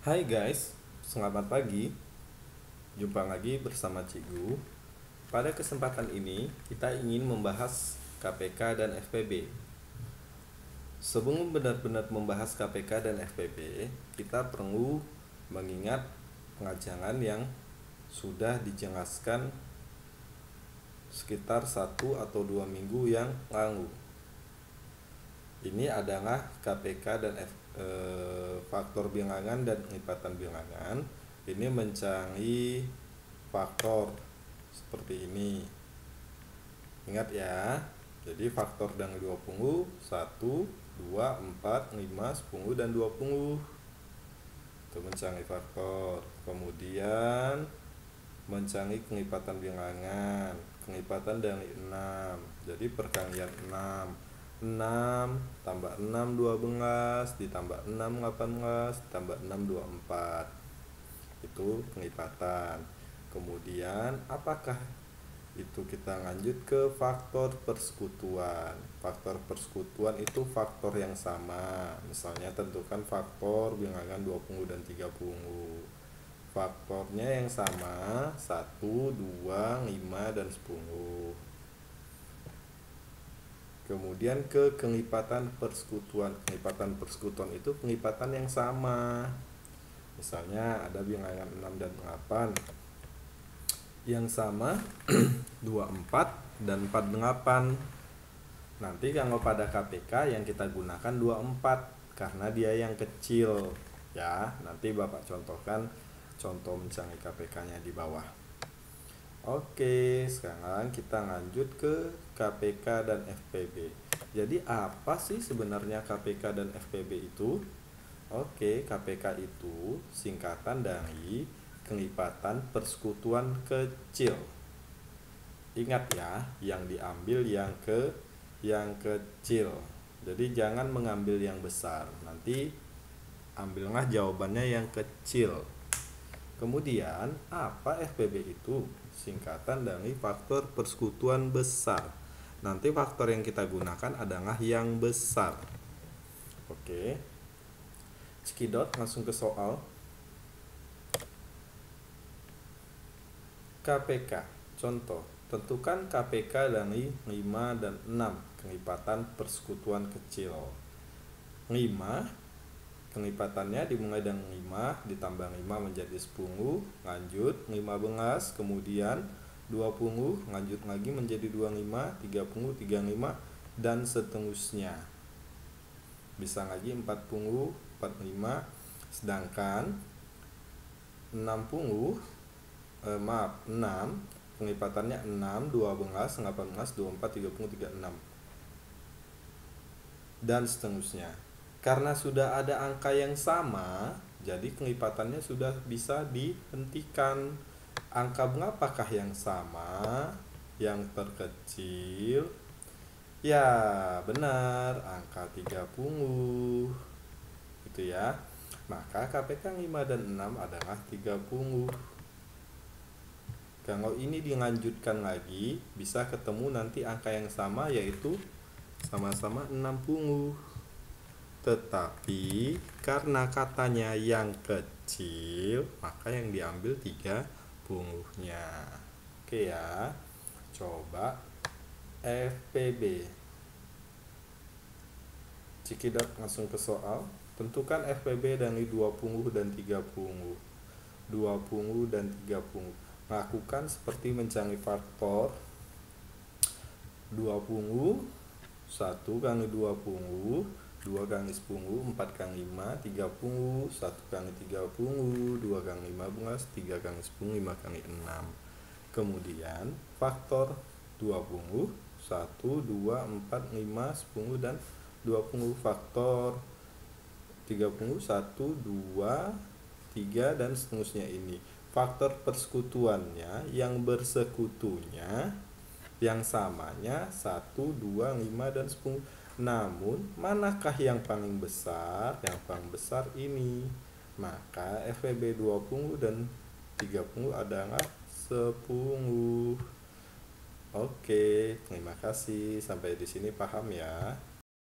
Hai guys, selamat pagi. Jumpa lagi bersama Cigu. Pada kesempatan ini, kita ingin membahas KPK dan FPB. Sebelum benar-benar membahas KPK dan FPB, kita perlu mengingat pengajangan yang sudah dijelaskan sekitar 1 atau 2 minggu yang lalu. Ini adalah KPK dan faktor bilangan dan penglipatan bilangan. Ini mencari faktor seperti ini. Ingat ya. Jadi faktor dari 20 1, 2, 4, 5, 10 dan 20. Itu mencari faktor. Kemudian mencari penglipatan bilangan. Penglipatan dari 6. Jadi perkalian 6 tambah 6 12 ditambah 6 18 tambah 6 24. Itu penglipatan. Kemudian apakah itu kita lanjut ke faktor persekutuan. Faktor persekutuan itu faktor yang sama. Misalnya tentukan faktor bilangan 20 dan 30. Faktornya yang sama 1, 2, 5 dan 10. Kemudian ke penglipatan persekutuan. Penglipatan persekutuan itu penglipatan yang sama. Misalnya ada bilangan 6 dan 8 yang sama 24 dan 48. Nanti kalau pada KPK yang kita gunakan 24 karena dia yang kecil ya. Nanti Bapak contohkan contoh mencari KPK-nya di bawah. Oke, sekarang kita lanjut ke KPK dan FPB. Jadi apa sih sebenarnya KPK dan FPB itu? Oke, KPK itu singkatan dari penglipatan persekutuan kecil. Ingat ya, yang diambil yang kecil. Jadi jangan mengambil yang besar. Nanti ambillah jawabannya yang kecil. Kemudian, apa FPB itu? Singkatan dari faktor persekutuan besar. Nanti faktor yang kita gunakan adalah yang besar. Oke. Cekidot langsung ke soal. KPK. Contoh, tentukan KPK dari 5 dan 6, penglipatan persekutuan kecil. 5 penglipatannya dimulai dengan 5 ditambah 5 menjadi 10, lanjut 15, kemudian 20, lanjut lagi menjadi 25, 30, 35 dan seterusnya. Bisa lagi 40, 45, sedangkan 60 6 penglipatannya 6, 12, 18, 24, 30, 36 dan seterusnya. Karena sudah ada angka yang sama, jadi penglipatannya sudah bisa dihentikan. Angka berapakah yang sama? Yang terkecil? Ya, benar, angka 30. Gitu ya. Maka KPK 5 dan 6 adalah 30. Kalau ini dilanjutkan lagi, bisa ketemu nanti angka yang sama, yaitu sama-sama 60. Tetapi karena katanya yang kecil, maka yang diambil 30-nya. Oke ya. Coba FPB. Cikidot langsung ke soal. Tentukan FPB dari 20 dan 30. 20 dan 30. Lakukan seperti mencari faktor 20, 1 kali 20, 2 kali 10, 4 kali 5, 30, 1 kali 30, 2 kali 15, 3 kali 10, 5 kali 6. Kemudian faktor 20, 1, 2, 4, 5, 10 dan 20. Faktor 30, 1, 2, 3 dan seterusnya ini. Faktor persekutuannya yang bersekutunya yang samanya 1, 2, 5 dan 10. Namun manakah yang paling besar? Yang paling besar ini. Maka FPB 20 dan 30 adalah 10. Oke, terima kasih. Sampai di sini paham ya.